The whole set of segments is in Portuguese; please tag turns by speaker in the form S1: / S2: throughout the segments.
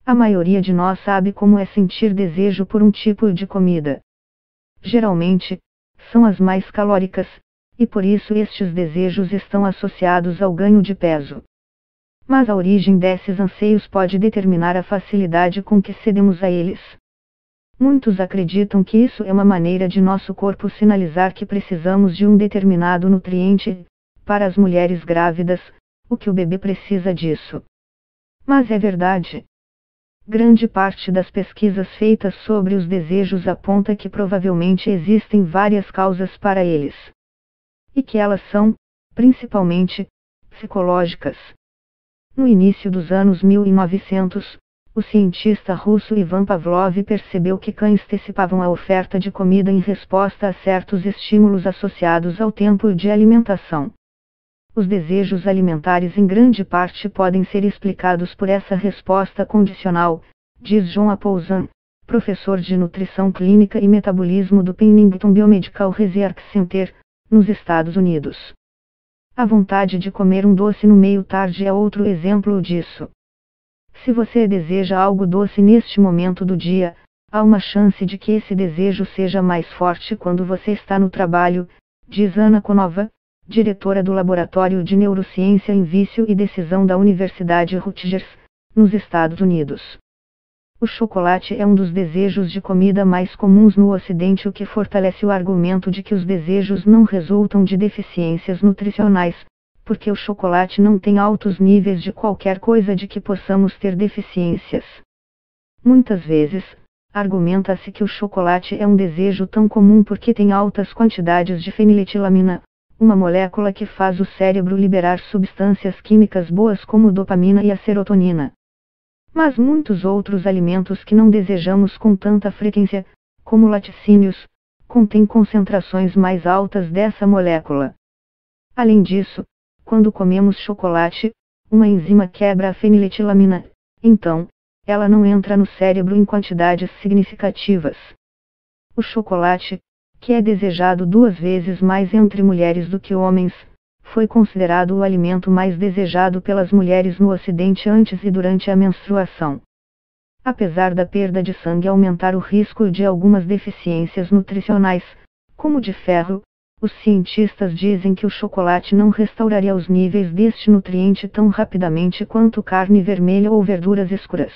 S1: A maioria de nós sabe como é sentir desejo por um tipo de comida. Geralmente, são as mais calóricas, e por isso estes desejos estão associados ao ganho de peso. Mas a origem desses anseios pode determinar a facilidade com que cedemos a eles. Muitos acreditam que isso é uma maneira de nosso corpo sinalizar que precisamos de um determinado nutriente. Para as mulheres grávidas, o que o bebê precisa disso. Mas é verdade. Grande parte das pesquisas feitas sobre os desejos aponta que provavelmente existem várias causas para eles. E que elas são, principalmente, psicológicas. No início dos anos 1900, o cientista russo Ivan Pavlov percebeu que cães antecipavam a oferta de comida em resposta a certos estímulos associados ao tempo de alimentação. Os desejos alimentares em grande parte podem ser explicados por essa resposta condicional, diz John Apouzan, professor de nutrição clínica e metabolismo do Pennington Biomedical Research Center, nos Estados Unidos. A vontade de comer um doce no meio-tarde é outro exemplo disso. Se você deseja algo doce neste momento do dia, há uma chance de que esse desejo seja mais forte quando você está no trabalho, diz Ana Konova, diretora do Laboratório de Neurociência em Vício e Decisão da Universidade Rutgers, nos Estados Unidos. O chocolate é um dos desejos de comida mais comuns no Ocidente, o que fortalece o argumento de que os desejos não resultam de deficiências nutricionais, porque o chocolate não tem altos níveis de qualquer coisa de que possamos ter deficiências. Muitas vezes, argumenta-se que o chocolate é um desejo tão comum porque tem altas quantidades de feniletilamina, uma molécula que faz o cérebro liberar substâncias químicas boas como dopamina e a serotonina. Mas muitos outros alimentos que não desejamos com tanta frequência, como laticínios, contêm concentrações mais altas dessa molécula. Além disso, quando comemos chocolate, uma enzima quebra a feniletilamina, então, ela não entra no cérebro em quantidades significativas. O chocolate, que é desejado 2 vezes mais entre mulheres do que homens, foi considerado o alimento mais desejado pelas mulheres no Ocidente antes e durante a menstruação. Apesar da perda de sangue aumentar o risco de algumas deficiências nutricionais, como de ferro, os cientistas dizem que o chocolate não restauraria os níveis deste nutriente tão rapidamente quanto carne vermelha ou verduras escuras.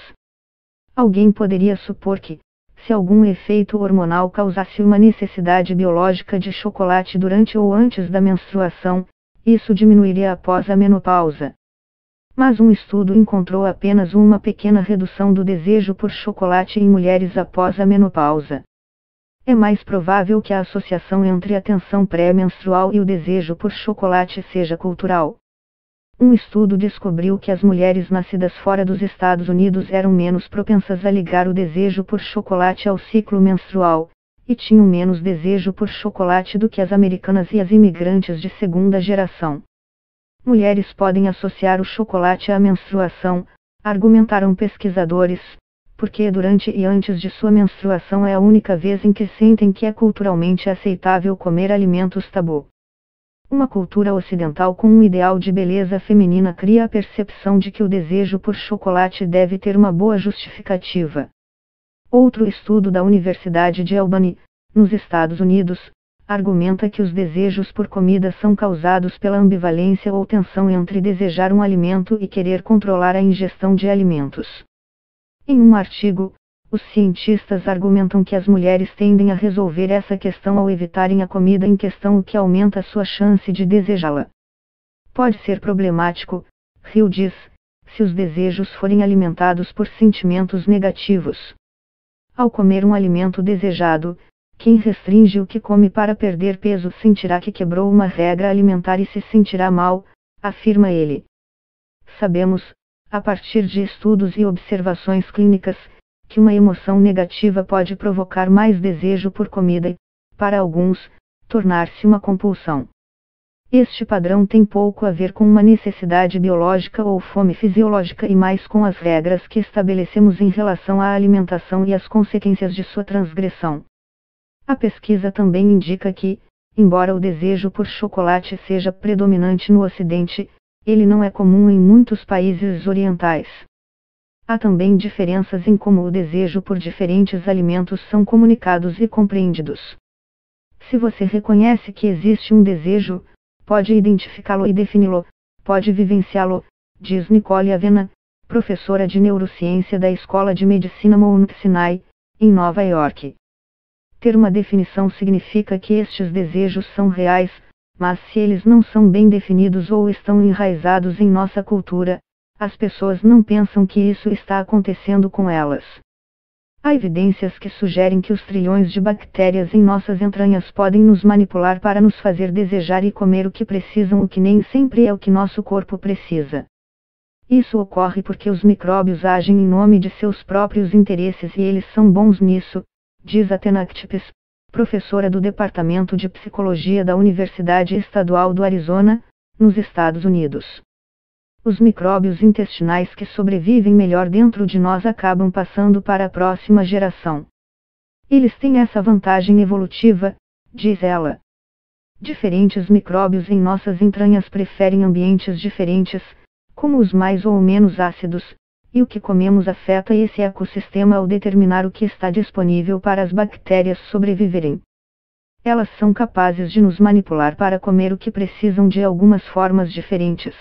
S1: Alguém poderia supor que, se algum efeito hormonal causasse uma necessidade biológica de chocolate durante ou antes da menstruação, isso diminuiria após a menopausa. Mas um estudo encontrou apenas uma pequena redução do desejo por chocolate em mulheres após a menopausa. É mais provável que a associação entre a tensão pré-menstrual e o desejo por chocolate seja cultural. Um estudo descobriu que as mulheres nascidas fora dos Estados Unidos eram menos propensas a ligar o desejo por chocolate ao ciclo menstrual, e tinham menos desejo por chocolate do que as americanas e as imigrantes de segunda geração. Mulheres podem associar o chocolate à menstruação, argumentaram pesquisadores, porque durante e antes de sua menstruação é a única vez em que sentem que é culturalmente aceitável comer alimentos tabu. Uma cultura ocidental com um ideal de beleza feminina cria a percepção de que o desejo por chocolate deve ter uma boa justificativa. Outro estudo da Universidade de Albany, nos Estados Unidos, argumenta que os desejos por comida são causados pela ambivalência ou tensão entre desejar um alimento e querer controlar a ingestão de alimentos. Em um artigo, os cientistas argumentam que as mulheres tendem a resolver essa questão ao evitarem a comida em questão, o que aumenta sua chance de desejá-la. Pode ser problemático, Hill diz, se os desejos forem alimentados por sentimentos negativos. Ao comer um alimento desejado, quem restringe o que come para perder peso sentirá que quebrou uma regra alimentar e se sentirá mal, afirma ele. Sabemos, a partir de estudos e observações clínicas, que uma emoção negativa pode provocar mais desejo por comida e, para alguns, tornar-se uma compulsão. Este padrão tem pouco a ver com uma necessidade biológica ou fome fisiológica e mais com as regras que estabelecemos em relação à alimentação e as consequências de sua transgressão. A pesquisa também indica que, embora o desejo por chocolate seja predominante no Ocidente, ele não é comum em muitos países orientais. Há também diferenças em como o desejo por diferentes alimentos são comunicados e compreendidos. Se você reconhece que existe um desejo, pode identificá-lo e defini-lo, pode vivenciá-lo, diz Nicole Avena, professora de neurociência da Escola de Medicina Mount Sinai, em Nova York. Ter uma definição significa que estes desejos são reais, mas se eles não são bem definidos ou estão enraizados em nossa cultura, as pessoas não pensam que isso está acontecendo com elas. Há evidências que sugerem que os trilhões de bactérias em nossas entranhas podem nos manipular para nos fazer desejar e comer o que precisam, o que nem sempre é o que nosso corpo precisa. Isso ocorre porque os micróbios agem em nome de seus próprios interesses e eles são bons nisso, diz Athena Ktipis, professora do Departamento de Psicologia da Universidade Estadual do Arizona, nos Estados Unidos. Os micróbios intestinais que sobrevivem melhor dentro de nós acabam passando para a próxima geração. Eles têm essa vantagem evolutiva, diz ela. Diferentes micróbios em nossas entranhas preferem ambientes diferentes, como os mais ou menos ácidos, e o que comemos afeta esse ecossistema ao determinar o que está disponível para as bactérias sobreviverem. Elas são capazes de nos manipular para comer o que precisam de algumas formas diferentes.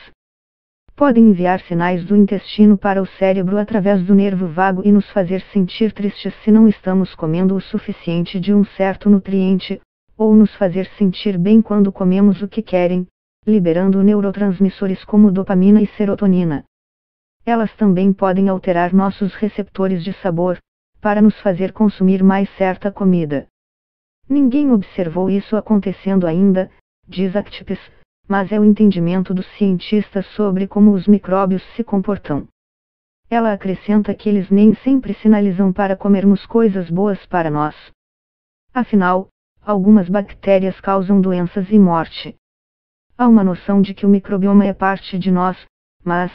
S1: Podem enviar sinais do intestino para o cérebro através do nervo vago e nos fazer sentir tristes se não estamos comendo o suficiente de um certo nutriente, ou nos fazer sentir bem quando comemos o que querem, liberando neurotransmissores como dopamina e serotonina. Elas também podem alterar nossos receptores de sabor, para nos fazer consumir mais certa comida. Ninguém observou isso acontecendo ainda, diz Ktipis, mas é o entendimento dos cientistas sobre como os micróbios se comportam. Ela acrescenta que eles nem sempre sinalizam para comermos coisas boas para nós. Afinal, algumas bactérias causam doenças e morte. Há uma noção de que o microbioma é parte de nós, mas,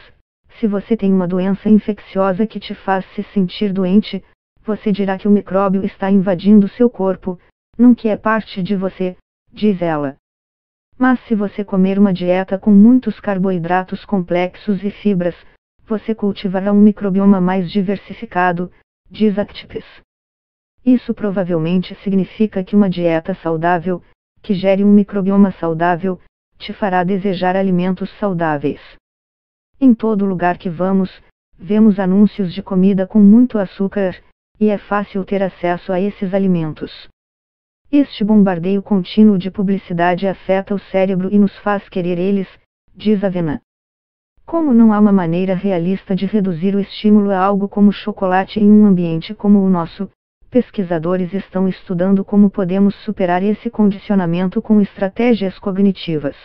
S1: se você tem uma doença infecciosa que te faz se sentir doente, você dirá que o micróbio está invadindo seu corpo, não que é parte de você, diz ela. Mas se você comer uma dieta com muitos carboidratos complexos e fibras, você cultivará um microbioma mais diversificado, diz Ktipis. Isso provavelmente significa que uma dieta saudável, que gere um microbioma saudável, te fará desejar alimentos saudáveis. Em todo lugar que vamos, vemos anúncios de comida com muito açúcar, e é fácil ter acesso a esses alimentos. Este bombardeio contínuo de publicidade afeta o cérebro e nos faz querer eles, diz Avena. Como não há uma maneira realista de reduzir o estímulo a algo como chocolate em um ambiente como o nosso, pesquisadores estão estudando como podemos superar esse condicionamento com estratégias cognitivas.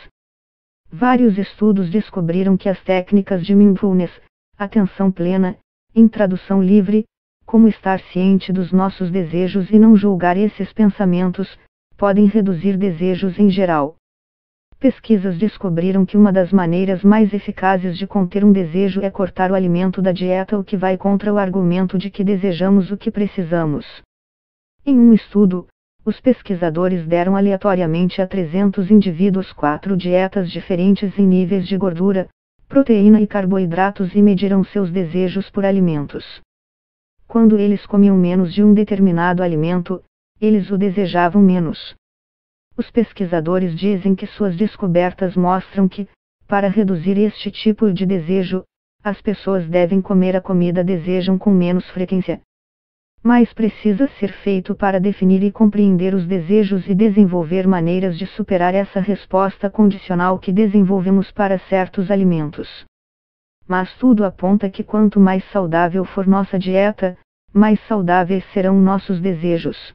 S1: Vários estudos descobriram que as técnicas de mindfulness, atenção plena, em tradução livre, como estar ciente dos nossos desejos e não julgar esses pensamentos, podem reduzir desejos em geral. Pesquisas descobriram que uma das maneiras mais eficazes de conter um desejo é cortar o alimento da dieta, o que vai contra o argumento de que desejamos o que precisamos. Em um estudo, os pesquisadores deram aleatoriamente a 300 indivíduos 4 dietas diferentes em níveis de gordura, proteína e carboidratos e mediram seus desejos por alimentos. Quando eles comiam menos de um determinado alimento, eles o desejavam menos. Os pesquisadores dizem que suas descobertas mostram que, para reduzir este tipo de desejo, as pessoas devem comer a comida que desejam com menos frequência. Mas precisa ser feito para definir e compreender os desejos e desenvolver maneiras de superar essa resposta condicional que desenvolvemos para certos alimentos. Mas tudo aponta que quanto mais saudável for nossa dieta, mais saudáveis serão nossos desejos.